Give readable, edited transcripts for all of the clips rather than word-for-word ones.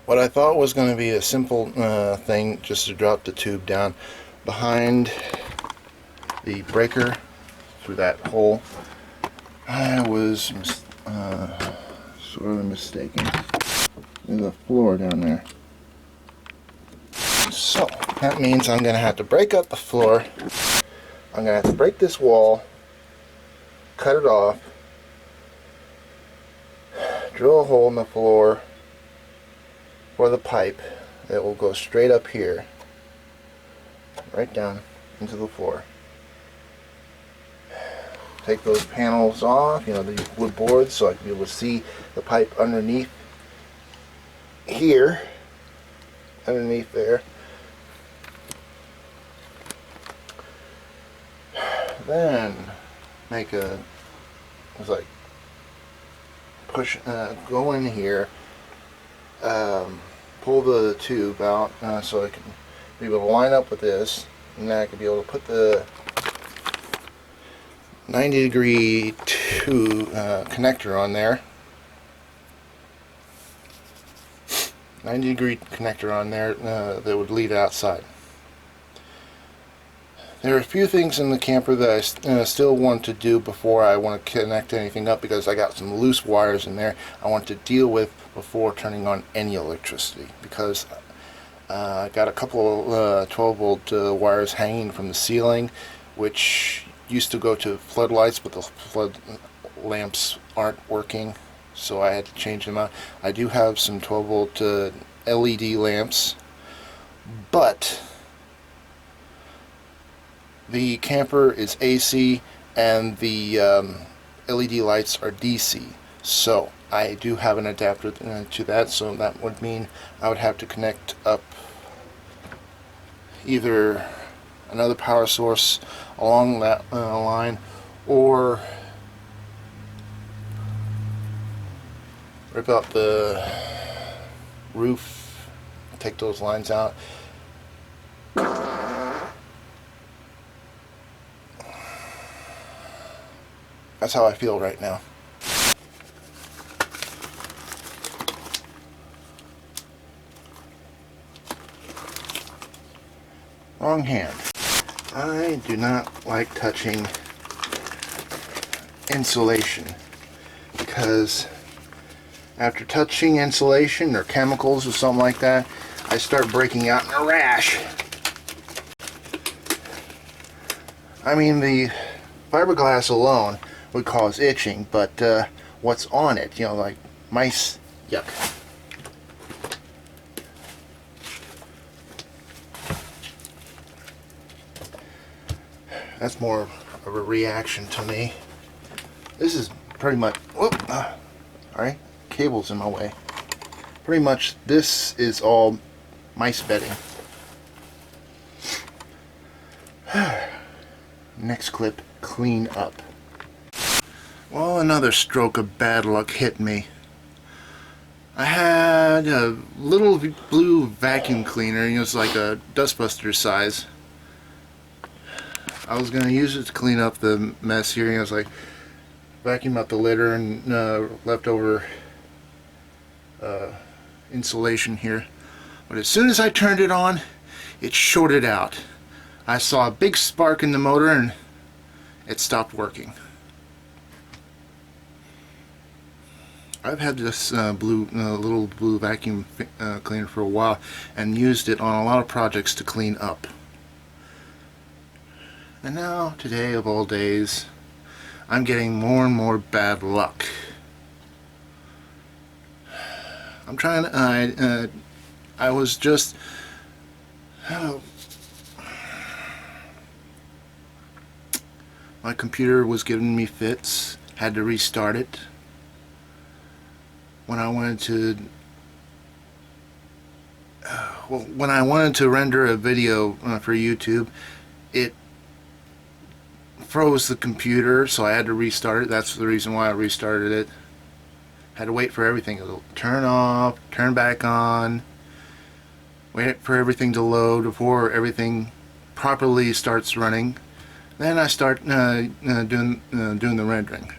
What I thought was going to be a simple thing, just to drop the tube down behind the breaker through that hole, I was sort of mistaken. There's a floor down there. So that means I'm going to have to break up the floor. I'm going to have to break this wall, cut it off, drill a hole in the floor for the pipe that will go straight up here, right down into the floor. Take those panels off, the wood boards, so I can be able to see the pipe underneath here, underneath there. Then make a, it's like push, go in here, pull the tube out so I can be able to line up with this, and then I can be able to put the 90-degree connector on there. 90-degree connector on there that would lead outside. There are a few things in the camper that I still want to do before I want to connect anything up, because I got some loose wires in there I want to deal with before turning on any electricity, because I got a couple of 12-volt wires hanging from the ceiling, which used to go to floodlights, but the flood lamps aren't working, so I had to change them out. I do have some 12-volt LED lamps, but the camper is AC and the LED lights are DC, so I do have an adapter to that, so that would mean I would have to connect up either another power source along that line, or rip out the roof, take those lines out. That's how I feel right now. Wrong hand. I do not like touching insulation, because after touching insulation or chemicals or something like that, I start breaking out in a rash. I mean, the fiberglass alone would cause itching, but what's on it, like mice, yuck. That's more of a reaction to me. This is pretty much, alright, cable's in my way. Pretty much this is all mice bedding. Next clip, clean up. Well, another stroke of bad luck hit me. I had a little blue vacuum cleaner, it's like a dustbuster size. I was going to use it to clean up the mess here. It's like vacuum out the litter and leftover insulation here. But as soon as I turned it on, it shorted out. I saw a big spark in the motor and it stopped working. I've had this little blue vacuum cleaner for a while and used it on a lot of projects to clean up. And now, today of all days, I'm getting more and more bad luck. I'm trying to, I was just, my computer was giving me fits, had to restart it. When I wanted to, when I wanted to render a video for YouTube, it froze the computer, so I had to restart it. That's the reason why I restarted it. Had to wait for everything to turn off, turn back on, wait for everything to load before everything properly starts running. Then I start doing the rendering.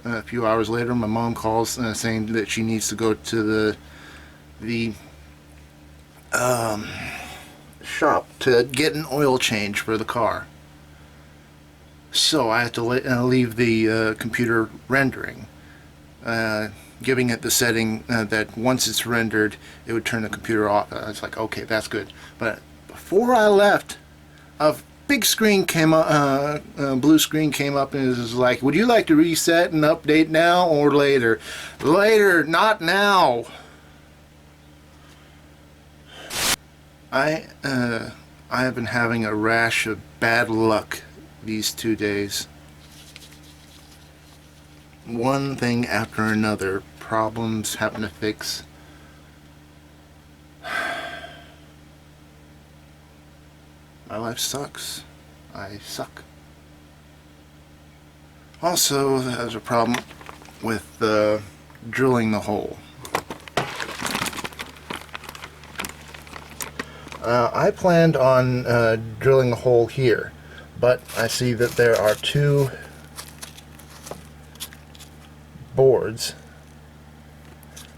A few hours later, my mom calls saying that she needs to go to the shop to get an oil change for the car. So I have to leave the computer rendering, giving it the setting that once it's rendered, it would turn the computer off. I was like, okay, that's good. But before I left, a big screen came up, blue screen came up, and it was like, would you like to reset and update now or later? Later, not now. I have been having a rash of bad luck these 2 days. One thing after another, problems happen to fix. My life sucks. I suck. Also, there's a problem with drilling the hole. I planned on drilling a hole here, but I see that there are 2 boards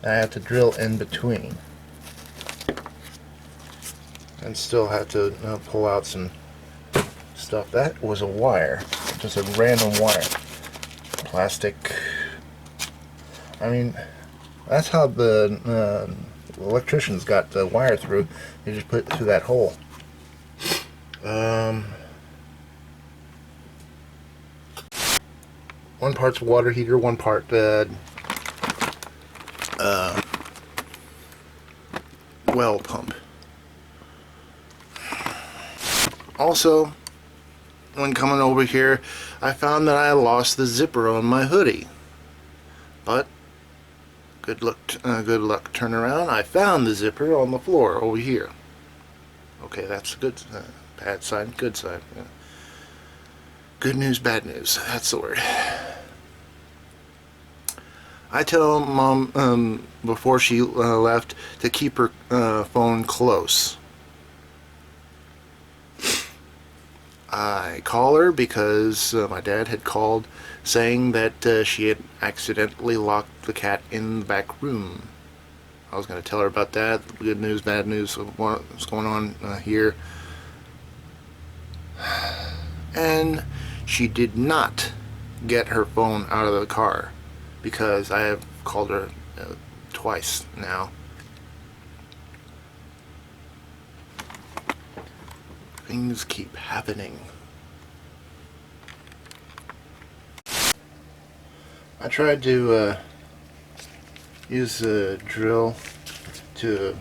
I have to drill in between, and still have to pull out some stuff. That was a wire, just a random wire, plastic. I mean, that's how the electricians got the wire through. They just put it through that hole. One part's water heater, one part well pump. Also, when coming over here, I found that I lost the zipper on my hoodie. But good luck turn around. I found the zipper on the floor over here. Okay, that's a good bad side, good side. Yeah. Good news, bad news. That's the word. I tell Mom before she left to keep her phone close. I call her because my dad had called saying that she had accidentally locked the cat in the back room. I was going to tell her about that. Good news, bad news, what's going on here. And she did not get her phone out of the car, because I have called her twice now. Things keep happening. I tried to use a drill to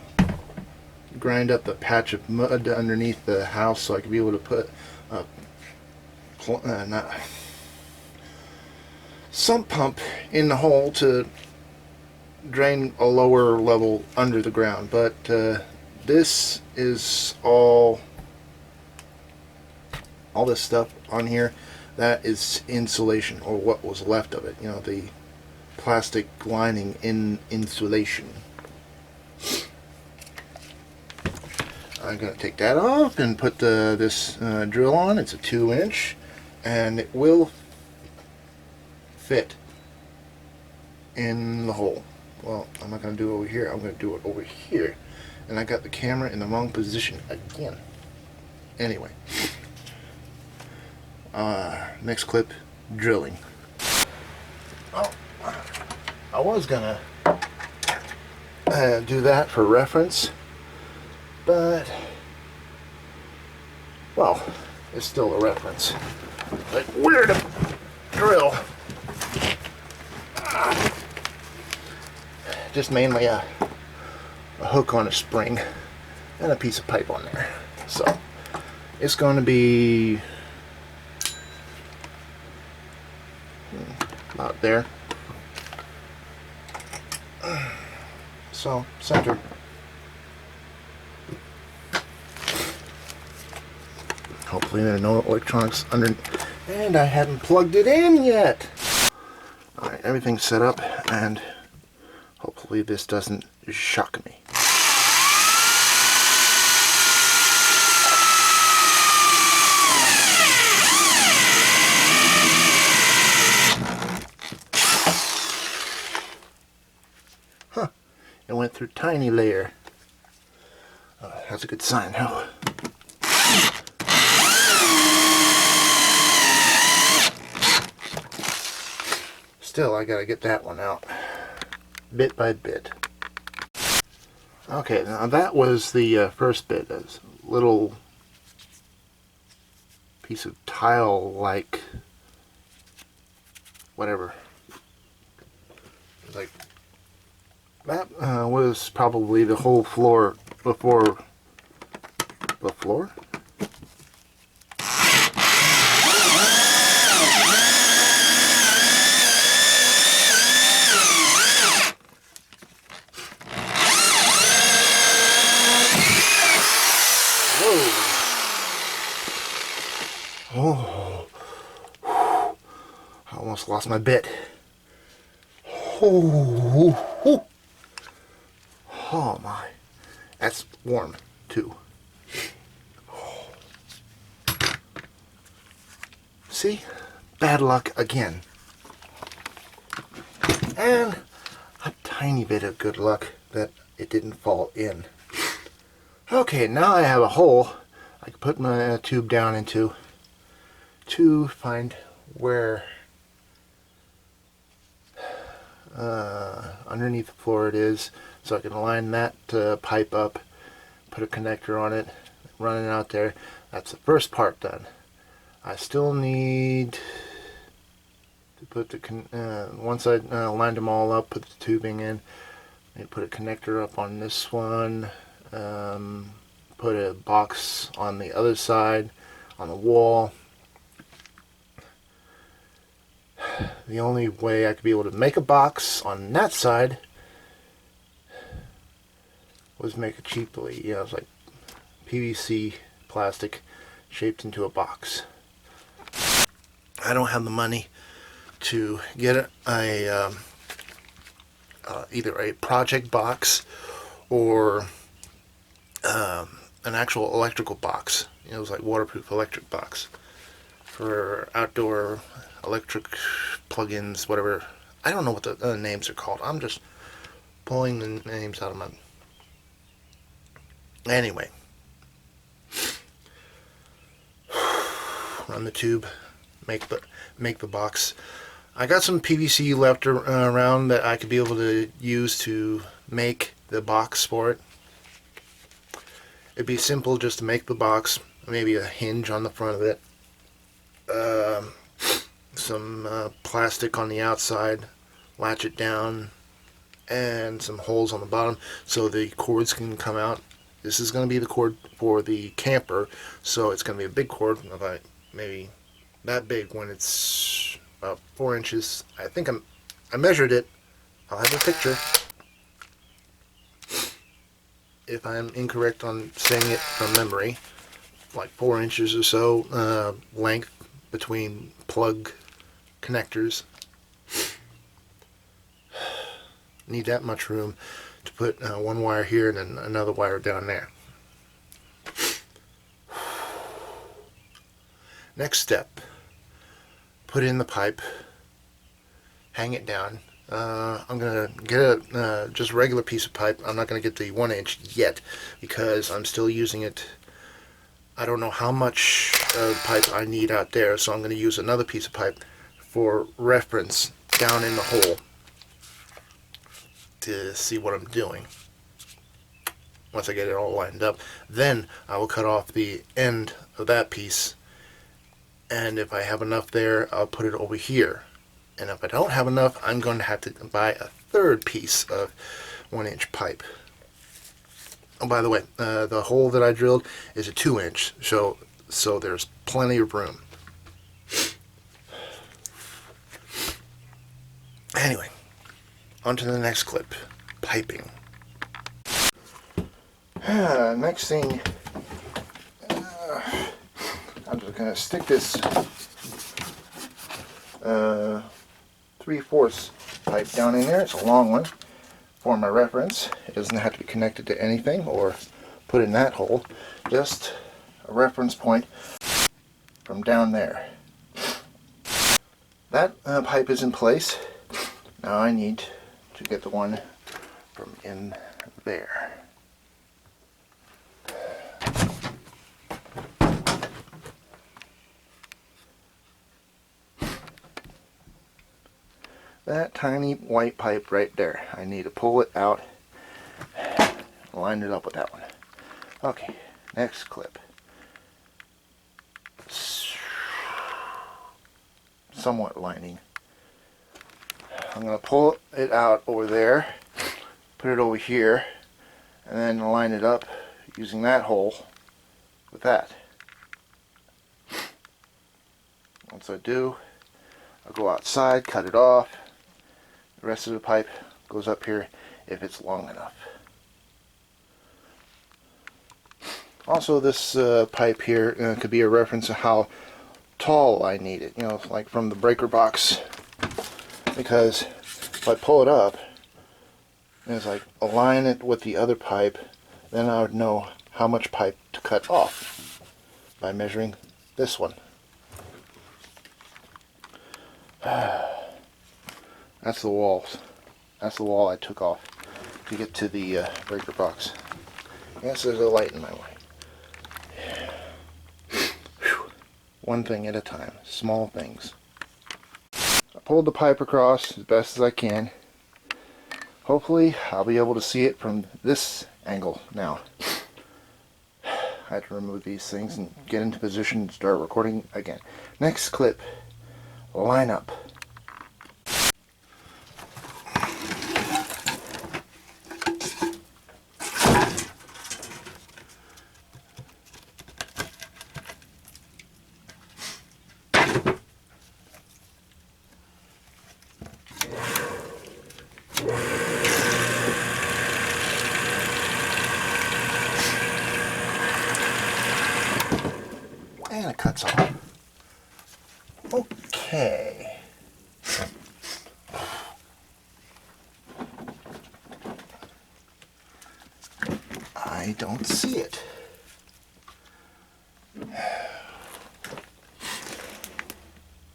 grind up the patch of mud underneath the house so I could be able to put a sump pump in the hole to drain a lower level under the ground. But this is all this stuff on here, that is insulation, or what was left of it, you know, the plastic lining in insulation. I'm going to take that off and put this drill on. It's a 2-inch, and it will fit in the hole. Well, I'm not going to do it over here. I'm going to do it over here. And I got the camera in the wrong position again. Anyway. Next clip, drilling. Oh, I was gonna do that for reference, but, well, it's still a reference. Like, where to drill? Just mainly a hook on a spring and a piece of pipe on there. So, it's going to be about there. So, center. Hopefully there are no electronics under, and I hadn't plugged it in yet. Alright, everything's set up, and hopefully this doesn't shock me. It went through tiny layer. That's a good sign. Oh. Still, I gotta get that one out bit by bit. Okay, now that was the first bit. A little piece of tile-like whatever. Like that was probably the whole floor before the floor. Oh, I almost lost my bit. Oh, oh my. That's warm, too. See? Bad luck again. And a tiny bit of good luck that it didn't fall in. Okay, now I have a hole I can put my tube down into to find where underneath the floor it is, so I can line that pipe up, put a connector on it, run it out there. That's the first part done. I still need to put the once I lined them all up, put the tubing in, and put a connector up on this one, put a box on the other side on the wall. The only way I could be able to make a box on that side was make it cheaply. You know, it was like PVC plastic shaped into a box. I don't have the money to get a either a project box or an actual electrical box. You know, it was like waterproof electric box for outdoor electric plugins, whatever. I don't know what the names are called. I'm just pulling the names out of my... Anyway. Run the tube, make the box. I got some PVC left around that I could be able to use to make the box for it. It'd be simple just to make the box, maybe a hinge on the front of it, some plastic on the outside, latch it down, and some holes on the bottom so the cords can come out. This is going to be the cord for the camper, so it's going to be a big cord, about maybe that big when it's about 4 inches. I think I measured it. I'll have a picture if I'm incorrect on saying it from memory. Like 4 inches or so length between plug connectors. Need that much room to put one wire here and then another wire down there. Next step, put in the pipe, hang it down. I'm going to get a just regular piece of pipe. I'm not going to get the 1 inch yet because I'm still using it. I don't know how much pipe I need out there, so I'm going to use another piece of pipe for reference down in the hole to see what I'm doing. Once I get it all lined up, then I will cut off the end of that piece, and if I have enough there, I'll put it over here. And if I don't have enough, I'm going to have to buy a third piece of 1 inch pipe. Oh, by the way, the hole that I drilled is a 2 inch, so there's plenty of room. Anyway, on to the next clip, piping. Next thing, I'm just going to stick this 3/4 pipe down in there. It's a long one for my reference. It doesn't have to be connected to anything or put in that hole. Just a reference point from down there. That pipe is in place. Now I need to get the one from in there. That tiny white pipe right there, I need to pull it out, line it up with that one. Okay, next clip. Somewhat lining. I'm going to pull it out over there, put it over here, and then line it up using that hole with that. Once I do, I'll go outside, cut it off. The rest of the pipe goes up here if it's long enough. Also, this pipe here could be a reference to how tall I need it, you know, like from the breaker box, because if I pull it up and it's like align it with the other pipe, then I would know how much pipe to cut off by measuring this one. That's the walls. That's the wall I took off to get to the breaker box. Yes, there's a light in my way. One thing at a time. Small things. I pulled the pipe across as best as I can. Hopefully I'll be able to see it from this angle now. I had to remove these things and get into position and start recording again. Next clip. Line up. And it cuts off. Okay. I don't see it.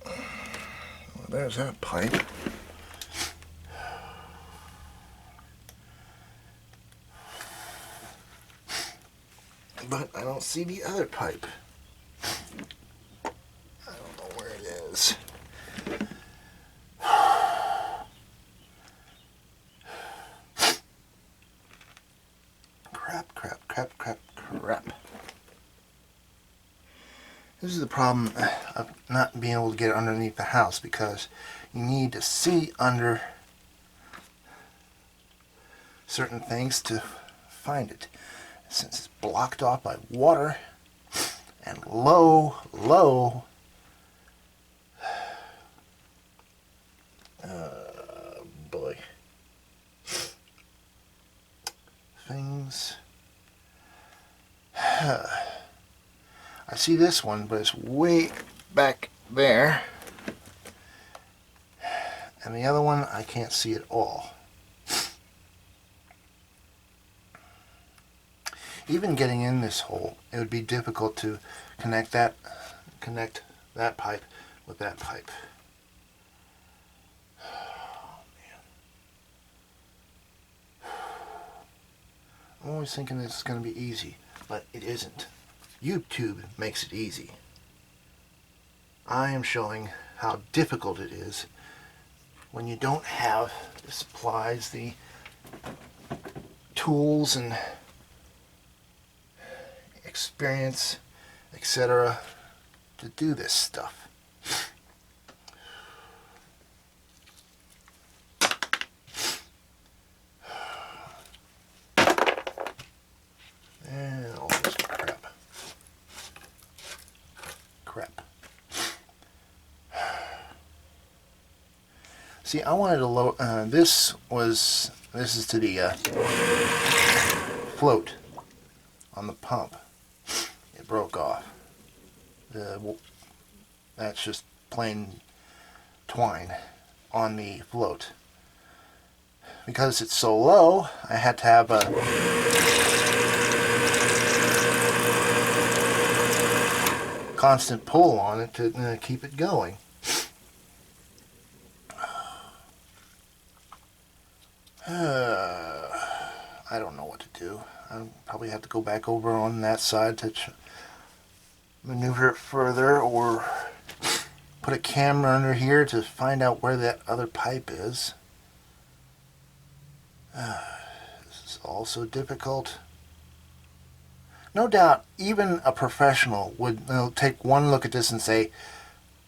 Well, there's that pipe. But I don't see the other pipe. I don't know where it is. Crap. This is the problem of not being able to get it underneath the house, because you need to see under certain things to find it. Since it's blocked off by water and low boy, things. I see this one, but it's way back there, and the other one I can't see at all. Even getting in this hole, it would be difficult to connect that pipe with that pipe. Oh, man. I'm always thinking this is going to be easy, but it isn't. YouTube makes it easy. I am showing how difficult it is when you don't have the supplies, the tools and experience, etc., to do this stuff. And all this crap. See, I wanted to load. This is to the float on the pump. It broke off. That's just plain twine on the float. Because it's so low, I had to have a constant pull on it to keep it going. I don't know what to do. I'll probably have to go back over on that side to maneuver it further, or put a camera under here to find out where that other pipe is. This is also difficult. No doubt, even a professional would take one look at this and say,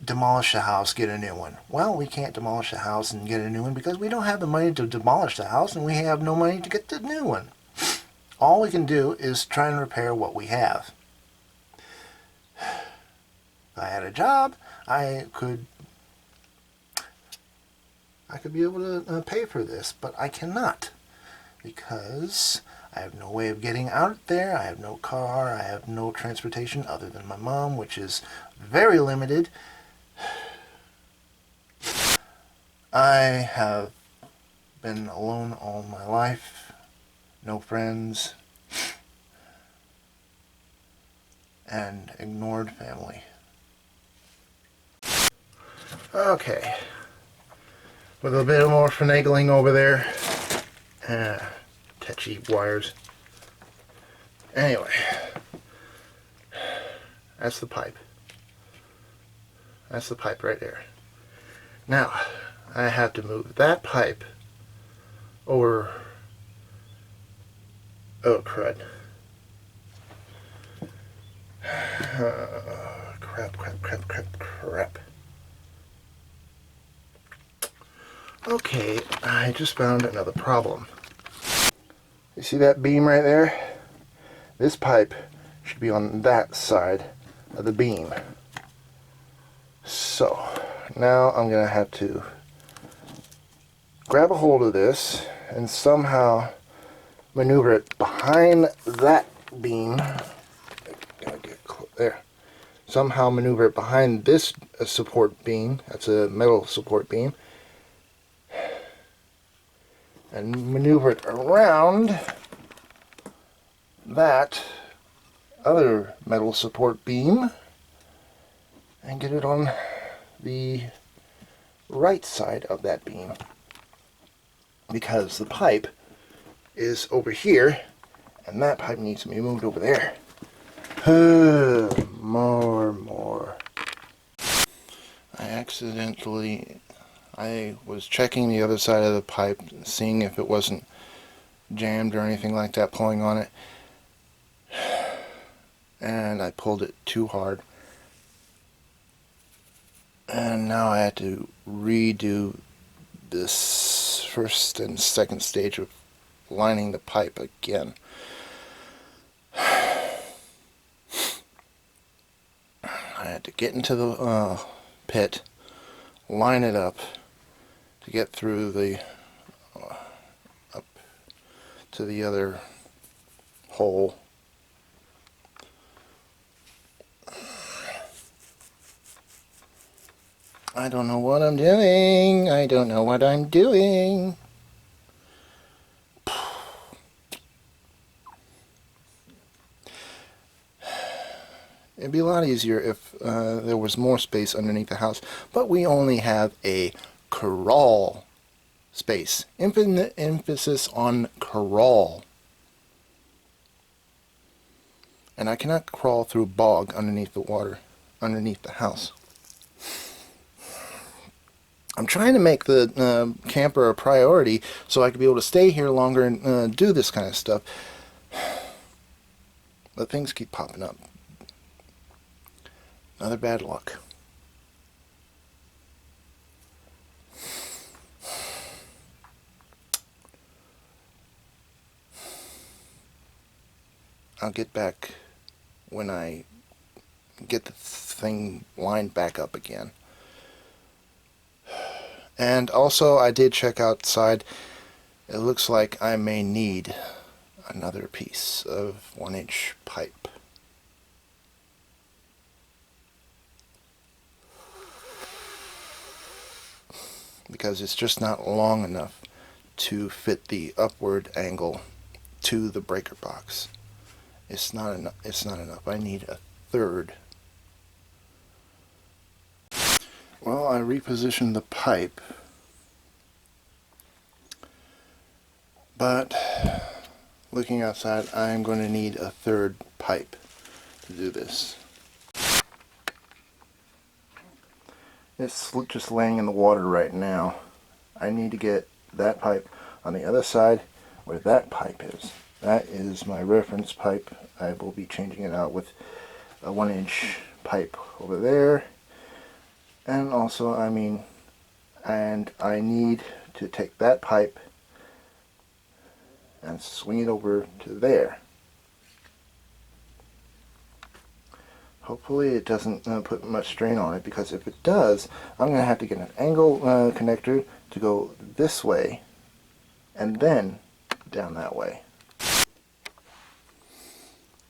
demolish the house, get a new one. Well, we can't demolish the house and get a new one because we don't have the money to demolish the house and we have no money to get the new one. All we can do is try and repair what we have. If I had a job, I could be able to pay for this, but I cannot because I have no way of getting out there. I have no car. I have no transportation other than my mom, which is very limited. I have been alone all my life. No friends. And ignored family. Okay. With a bit more finagling over there. Tetchy wires. Anyway. That's the pipe. That's the pipe right there. Now, I have to move that pipe over. Oh, crud. Crap. Okay, I just found another problem. You see that beam right there? This pipe should be on that side of the beam. So, now I'm going to have to grab a hold of this and somehow maneuver it behind that beam. There. Somehow maneuver it behind this support beam. That's a metal support beam. And maneuver it around that other metal support beam and get it on the right side of that beam, because the pipe is over here and that pipe needs to be moved over there. More. I was checking the other side of the pipe, seeing if it wasn't jammed or anything like that, pulling on it, and I pulled it too hard, and now I had to redo this first and second stage of lining the pipe again. I had to get into the pit, line it up to get through the up to the other hole. I don't know what I'm doing. It'd be a lot easier if there was more space underneath the house, but we only have a crawl space. Infinite emphasis on crawl. And I cannot crawl through bog underneath the water, underneath the house. I'm trying to make the camper a priority so I can be able to stay here longer and do this kind of stuff. But things keep popping up. Another bad luck. I'll get back when I get the thing lined back up again. And also, I did check outside. It looks like I may need another piece of 1-inch pipe. Because it's just not long enough to fit the upward angle to the breaker box. It's not enough. I need a third. Well, I repositioned the pipe, but looking outside, I'm going to need a third pipe to do this. It's just laying in the water right now. I need to get that pipe on the other side where that pipe is. That is my reference pipe. I will be changing it out with a 1-inch pipe over there. And also, I need to take that pipe and swing it over to there. Hopefully it doesn't put much strain on it, because if it does, I'm going to have to get an angle connector to go this way and then down that way.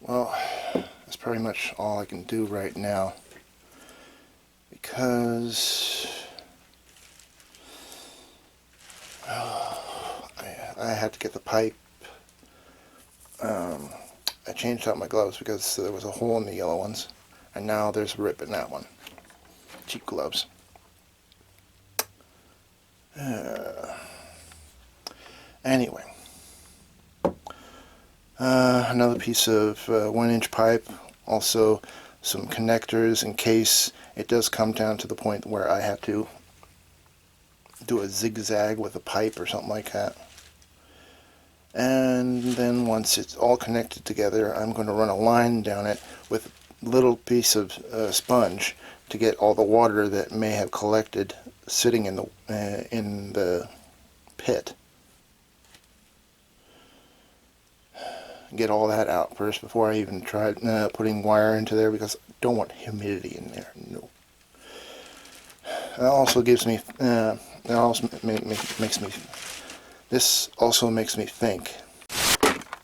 Well, that's pretty much all I can do right now, because I had to get the pipe. I changed out my gloves because there was a hole in the yellow ones, and now there's a rip in that one. Cheap gloves. Anyway, another piece of 1-inch pipe, also some connectors in case it does come down to the point where I have to do a zigzag with a pipe or something like that. And then once it's all connected together, I'm going to run a line down it with a little piece of sponge to get all the water that may have collected sitting in the pit. Get all that out first before I even try putting wire into there, because I don't want humidity in there. No. That also gives me. That also makes me. This also makes me think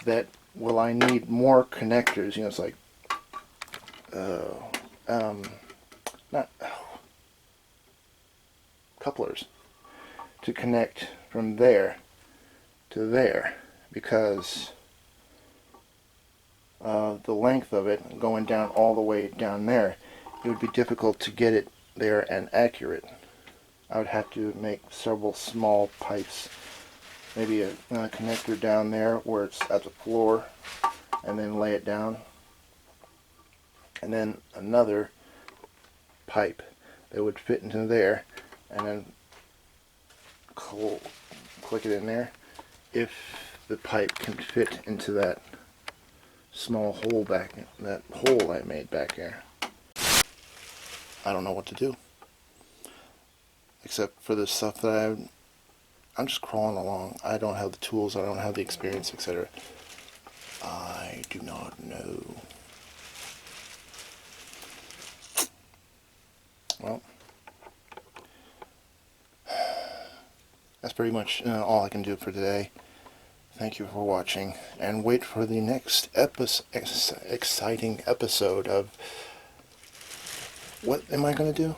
that will I need more connectors? You know, it's like couplers to connect from there to there, because the length of it going down all the way down there, it would be difficult to get it there and accurate. I would have to make several small pipes, maybe a connector down there where it's at the floor, and then lay it down, and then another pipe that would fit into there, and then click it in there if the pipe can fit into that small hole that hole I made back there. I don't know what to do, except for the stuff that I'm just crawling along. I don't have the tools, I don't have the experience, etc. I do not know. Well, that's pretty much all I can do for today. Thank you for watching, and wait for the next exciting episode of... What am I going to do?